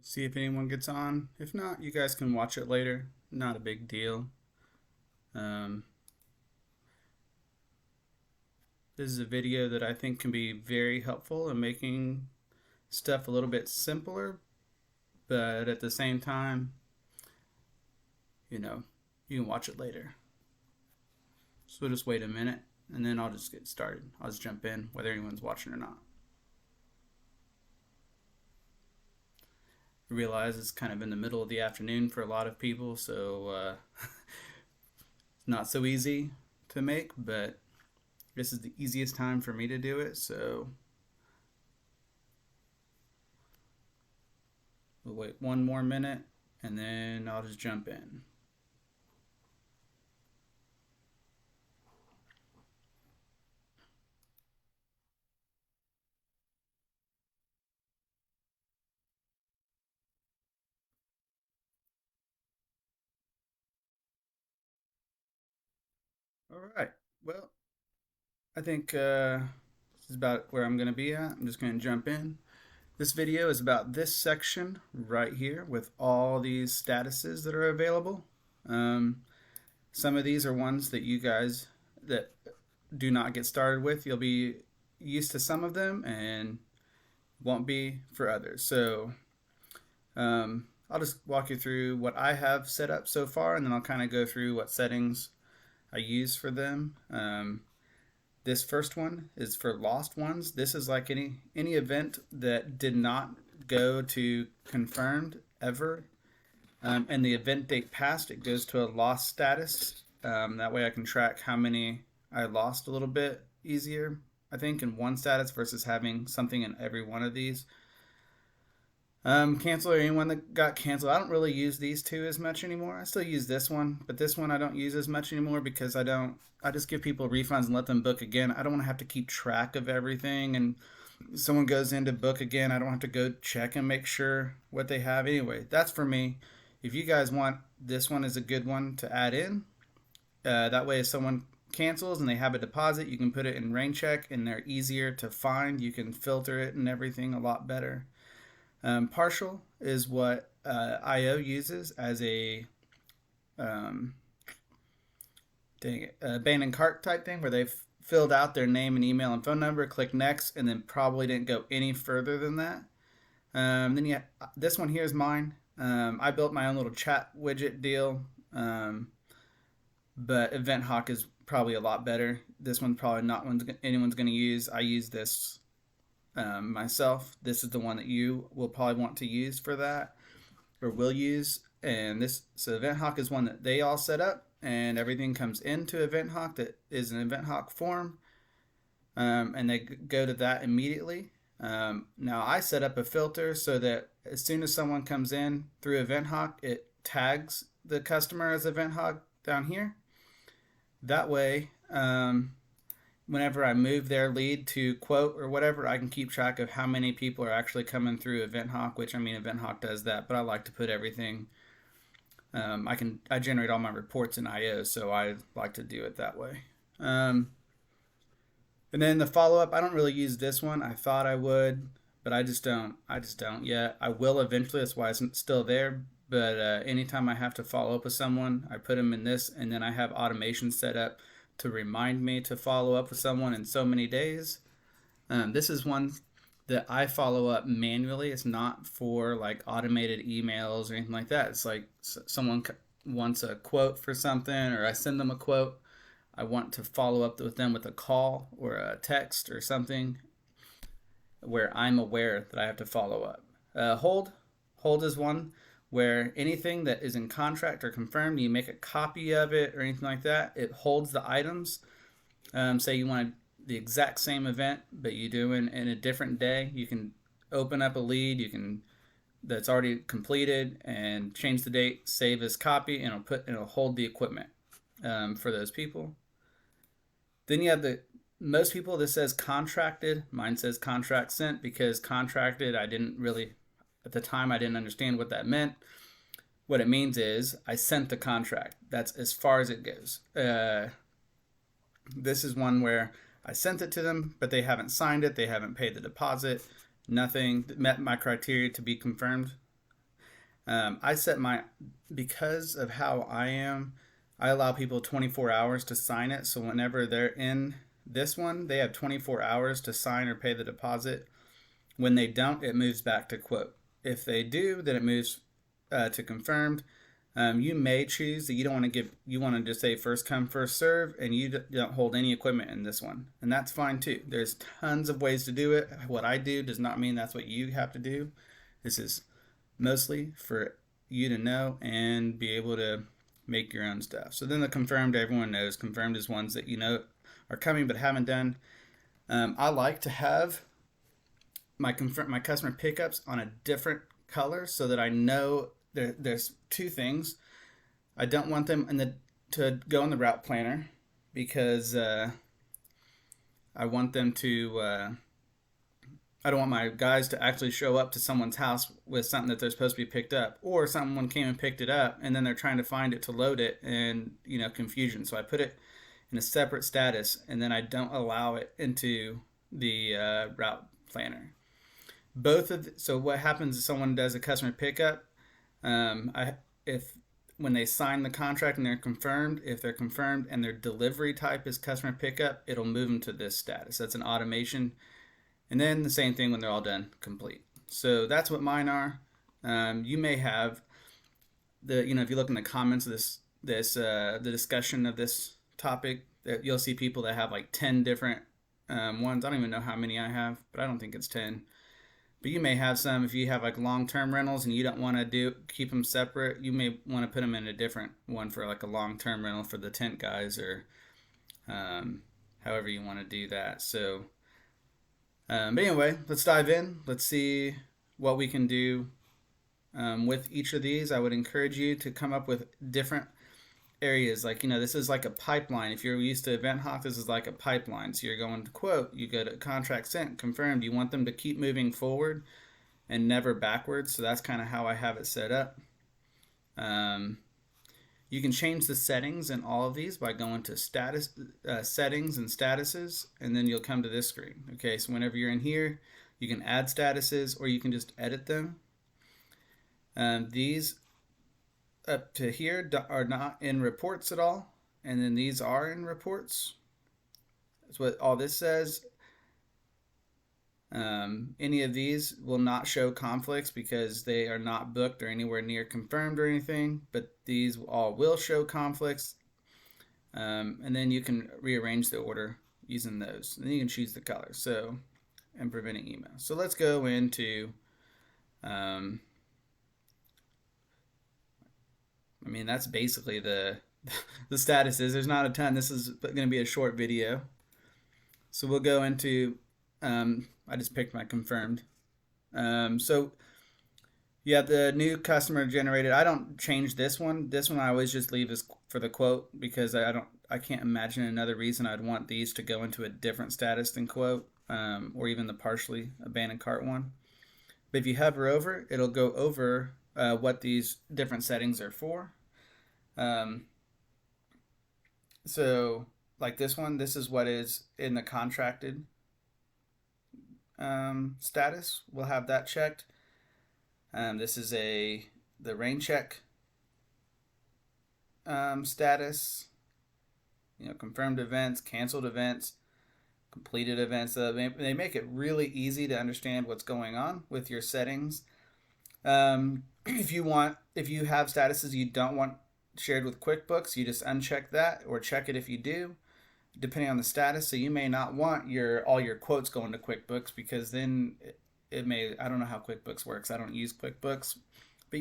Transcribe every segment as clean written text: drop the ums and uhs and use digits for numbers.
See if anyone gets on. If not, you guys can watch it later. Not a big deal. Um, this is a video that I think can be very helpful in making stuff a little bit simpler, but at the same time, you know, you can watch it later. So we'll just wait a minute and then I'll just get started. I'll just jump in whether anyone's watching or not. I realize it's kind of in the middle of the afternoon for a lot of people, so it's not so easy to make, but this is the easiest time for me to do it, so we'll wait one more minute and then I'll just jump in. All right. Well, I think this is about where I'm going to be at. I'm just going to jump in. This video is about this section right here with all these statuses that are available. Um, some of these are ones that you guys that do not get started with. You'll be used to some of them and won't be for others. So I'll just walk you through what I have set up so far, and then I'll kind of go through what settings I use for them. This first one is for lost ones. This is like any event that did not go to confirmed ever, and the event date passed. It goes to a lost status. That way, I can track how many I lost a little bit easier. I think in one status versus having something in every one of these. Cancel or anyone that got canceled. I don't really use these two as much anymore. I still use this one, but this one I don't use as much anymore because I don't. I just give people refunds and let them book again. I don't want to have to keep track of everything, and someone goes in to book again, I don't have to go check and make sure what they have. Anyway, that's for me. If you guys want, this one is a good one to add in. That way, if someone cancels and they have a deposit, you can put it in rain check and they're easier to find. You can filter it and everything a lot better. Partial is what IO uses as a um, abandoned cart type thing where they've filled out their name and email and phone number, click next, and then probably didn't go any further than that. Then yeah, this one here is mine. I built my own little chat widget deal, but Event Hawk is probably a lot better. This one's probably not one anyone's going to use. I use this myself. This is the one that you will probably want to use for that, or will use. And this, so Event Hawk is one that they all set up, and everything comes into Event Hawk that is an Event Hawk form, and they go to that immediately. Now I set up a filter so that as soon as someone comes in through Event Hawk, it tags the customer as Event Hawk down here. That way, whenever I move their lead to quote or whatever, I can keep track of how many people are actually coming through Event Hawk, which I mean, Event Hawk does that, but I like to put everything. I generate all my reports in IO, so I like to do it that way. And then the follow up, I don't really use this one. I thought I would, but I just don't. I just don't yet. I will eventually. That's why it's still there. But anytime I have to follow up with someone, I put them in this, and then I have automation set up to remind me to follow up with someone in so many days. This is one that I follow up manually. It's not for like automated emails or anything like that. It's like someone wants a quote for something, or I send them a quote. I want to follow up with them with a call or a text or something where I'm aware that I have to follow up. Hold is one where anything that is in contract or confirmed, you make a copy of it or anything like that. It holds the items. Say you want the exact same event, but you do in a different day. You can open up a lead. You can that's already completed and change the date, save as copy, and it'll hold the equipment for those people. Then you have the most people. This says contracted. Mine says contract sent because contracted. I didn't really at the time. I didn't understand what that meant. What it means is I sent the contract. That's as far as it goes. This is one where I sent it to them, but they haven't signed it. They haven't paid the deposit. Nothing met my criteria to be confirmed. I set my, because of how I am, I allow people 24 hours to sign it. So whenever they're in this one, they have 24 hours to sign or pay the deposit. When they don't, it moves back to quote. If they do, then it moves to confirmed. You may choose that you don't want to give, you want to just say first come, first serve, and you don't hold any equipment in this one. And that's fine too. There's tons of ways to do it. What I do does not mean that's what you have to do. This is mostly for you to know and be able to make your own stuff. So then the confirmed, everyone knows. Confirmed is ones that you know are coming but haven't done. I like to have my customer pickups on a different color so that I know there's two things. I don't want them to go in the route planner because I want them to. I don't want my guys to actually show up to someone's house with something that they're supposed to be picked up, or someone came and picked it up and then they're trying to find it to load it, and confusion. So I put it in a separate status, and then I don't allow it into the route planner. So what happens if someone does a customer pickup? If when they sign the contract and they're confirmed, if they're confirmed and their delivery type is customer pickup, it'll move them to this status. That's an automation. And then the same thing when they're all done, complete. So that's what mine are. You may have if you look in the comments of the discussion of this topic, that you'll see people that have like 10 different ones. I don't even know how many I have, but I don't think it's 10. But you may have some, if you have like long-term rentals and you don't want to keep them separate, you may want to put them in a different one for like a long-term rental for the tent guys, or however you want to do that. So, but anyway, let's dive in. Let's see what we can do with each of these. I would encourage you to come up with different areas. Like, this is like a pipeline. If you're used to EventHawk, this is like a pipeline. So you're going to quote, you go to contract sent, confirmed. You want them to keep moving forward and never backwards. So that's kind of how I have it set up. You can change the settings in all of these by going to status, settings and statuses, and then you'll come to this screen. Okay, so whenever you're in here, you can add statuses or you can just edit them. These up to here are not in reports at all, and then these are in reports. That's what all this says. Any of these will not show conflicts because they are not booked or anywhere near confirmed or anything, but these all will show conflicts. And then you can rearrange the order using those. And then you can choose the color. So, and preventing email. So let's go into that's basically the statuses. There's not a ton. This is going to be a short video. So we'll go into, I just picked my confirmed. So you have the new customer generated. I don't change this one. This one I always just leave as for the quote because I can't imagine another reason I'd want these to go into a different status than quote, or even the partially abandoned cart one. But if you hover over, it'll go over what these different settings are for. So like this one, this is what is in the contracted status. We'll have that checked. This is the rain check status. Confirmed events, canceled events, completed events. They make it really easy to understand what's going on with your settings. If you have statuses you don't want shared with QuickBooks, you just uncheck that or check it if you do, depending on the status. So you may not want all your quotes going to QuickBooks because then it may, I don't know how QuickBooks works. I don't use QuickBooks, but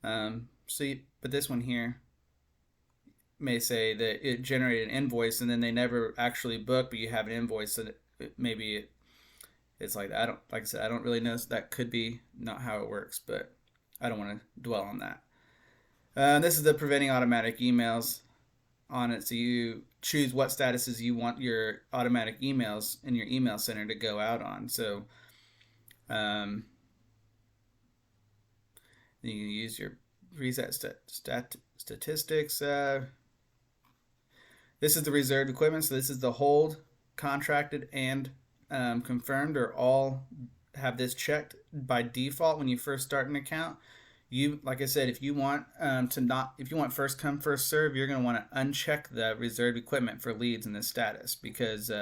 but this one here may say that it generated an invoice and then they never actually book, but you have an invoice, so maybe it's like that. Like I said, I don't really know. So that could be not how it works, but I don't want to dwell on that. This is the preventing automatic emails on it. So you choose what statuses you want your automatic emails in your email center to go out on. So you can use your preset statistics. This is the reserved equipment. So this is the hold, contracted, and confirmed, or all have this checked by default when you first start an account. You, like I said, if you want if you want first come first serve, you're going to want to uncheck the reserved equipment for leads in this status, because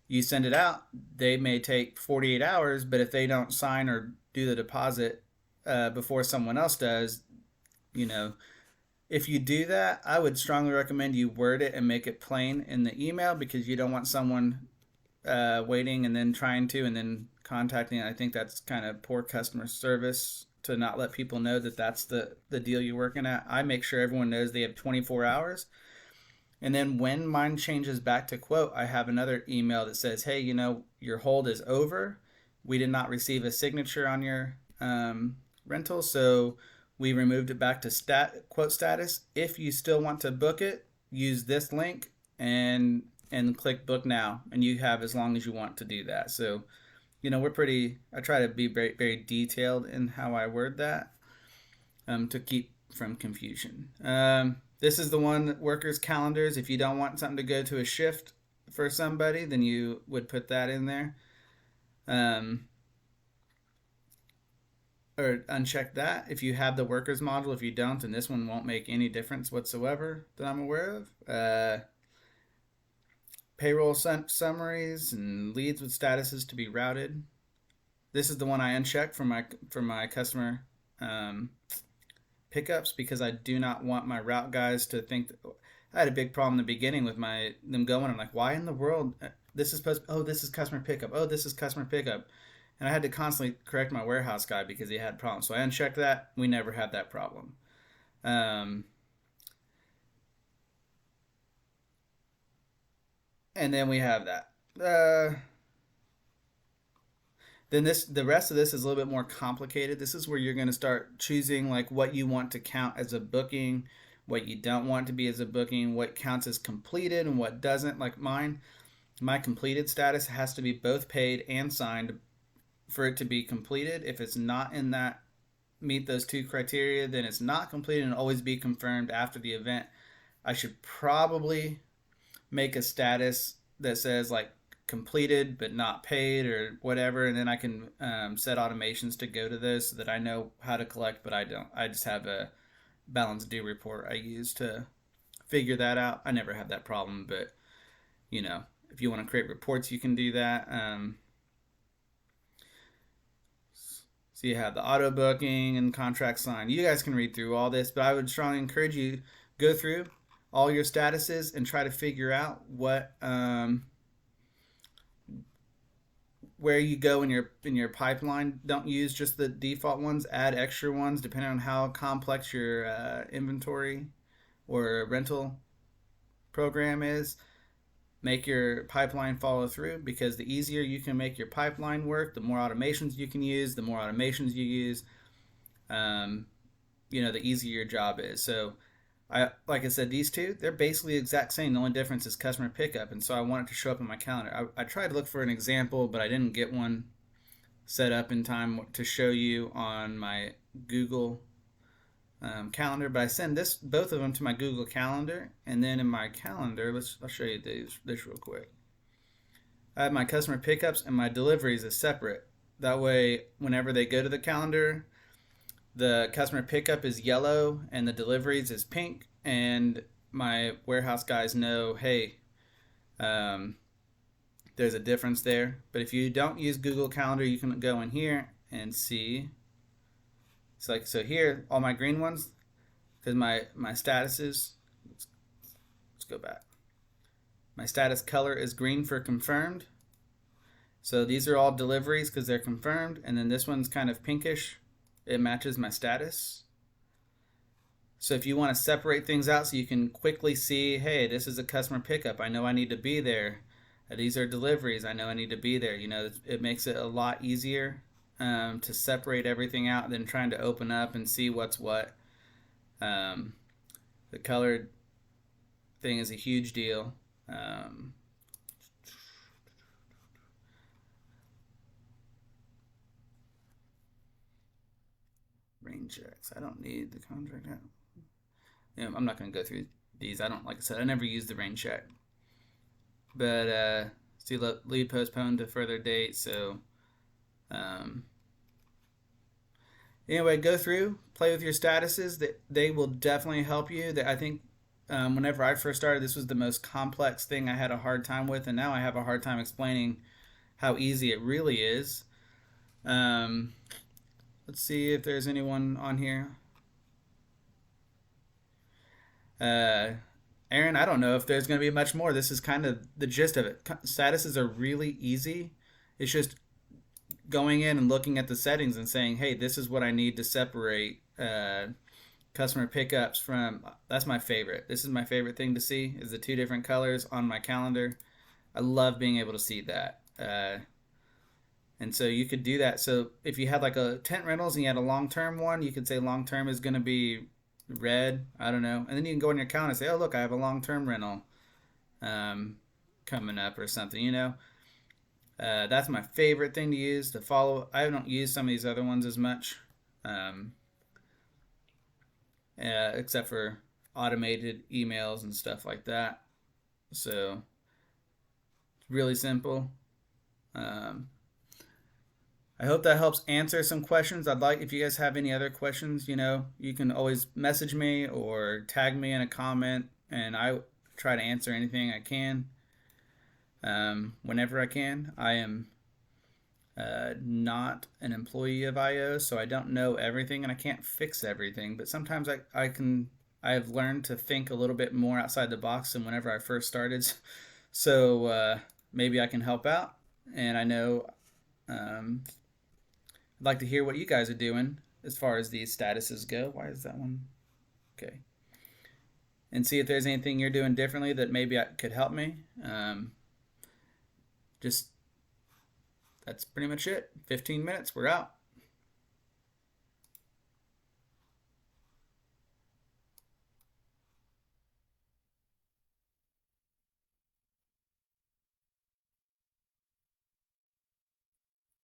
you send it out, they may take 48 hours, but if they don't sign or do the deposit before someone else does, you know, if you do that, I would strongly recommend you word it and make it plain in the email, because you don't want someone waiting and then trying to and then contacting. I think that's kind of poor customer service to not let people know that that's the deal you're working at. I make sure everyone knows they have 24 hours. And then when mine changes back to quote, I have another email that says, hey, your hold is over. We did not receive a signature on your rental, so we removed it back to quote status. If you still want to book it, use this link and click book now, and you have as long as you want to do that. So, I try to be very, very detailed in how I word that to keep from confusion. This is the one, workers' calendars. If you don't want something to go to a shift for somebody, then you would put that in there. Or uncheck that if you have the workers module. If you don't, then this one won't make any difference whatsoever that I'm aware of. Payroll summaries and leads with statuses to be routed. This is the one I uncheck for my customer pickups, because I do not want my route guys to think that, I had a big problem in the beginning with them going. I'm like, why in the world this is this is customer pickup. Oh, this is customer pickup. And I had to constantly correct my warehouse guy because he had problems. So I unchecked that. We never had that problem. And then we have that. Then the rest of this is a little bit more complicated. This is where you're going to start choosing like what you want to count as a booking, what you don't want to be as a booking, what counts as completed and what doesn't. Like my completed status has to be both paid and signed for it to be completed. If it's not in that meet those two criteria, then it's not completed and always be confirmed after the event. I should probably make a status that says like completed but not paid or whatever, and then I can set automations to go to those so that I know how to collect, but I don't. I just have a balance due report I use to figure that out. I never had that problem, but if you want to create reports, you can do that. So you have the auto booking and contract sign. You guys can read through all this, but I would strongly encourage you go through all your statuses and try to figure out what where you go in your pipeline. Don't use just the default ones. Add extra ones depending on how complex your inventory or rental program is. Make your pipeline follow through, because the easier you can make your pipeline work, the more automations you can use. The more automations you use, the easier your job is. So like I said, these two, they're basically the exact same. The only difference is customer pickup, and so I want it to show up in my calendar. I tried to look for an example, but I didn't get one set up in time to show you on my Google calendar. But I send both of them to my Google Calendar, and then in my calendar, I'll show you this real quick. I have my customer pickups and my deliveries as separate. That way, whenever they go to the calendar, the customer pickup is yellow and the deliveries is pink, and my warehouse guys know, hey, there's a difference there. But if you don't use Google Calendar, you can go in here and see. It's like, so here, all my green ones, because my statuses, let's go back. My status color is green for confirmed. So these are all deliveries because they're confirmed. And then this one's kind of pinkish. It matches my status. So if you want to separate things out so you can quickly see, hey, this is a customer pickup. I know I need to be there. These are deliveries. I know I need to be there. It makes it a lot easier to separate everything out than trying to open up and see what's what. The colored thing is a huge deal. Rain checks. I don't need the contract. I'm not going to go through these. Like I said, I never use the rain check. But see, lead postponed to further date. So Anyway, go through, play with your statuses. They will definitely help you. I think whenever I first started, this was the most complex thing I had a hard time with, and now I have a hard time explaining how easy it really is. Um, let's see if there's anyone on here. Uh, Aaron, I don't know if there's going to be much more. This is kind of the gist of it. Statuses are really easy. It's just going in and looking at the settings and saying, hey, this is what I need to separate customer pickups from. That's my favorite. This is my favorite thing to see is the two different colors on my calendar. I love being able to see that. And so you could do that. So if you had like a tent rentals and you had a long term one, you could say long term is going to be red. I don't know. And then you can go in your calendar and say, oh, look, I have a long term rental um, coming up or something, you know? That's my favorite thing to use to follow. I don't use some of these other ones as much, um, except for automated emails and stuff like that. So it's really simple. Um, I hope that helps answer some questions. I'd like if you guys have any other questions, you know, you can always message me or tag me in a comment, and I try to answer anything I can whenever I can. I am not an employee of IO, so I don't know everything and I can't fix everything. But sometimes I can. I have learned to think a little bit more outside the box than whenever I first started. So maybe I can help out. And I know I'd like to hear what you guys are doing as far as these statuses go. Why is that one? Okay. And see if there's anything you're doing differently that maybe could help me. Just that's pretty much it. 15 minutes. We're out.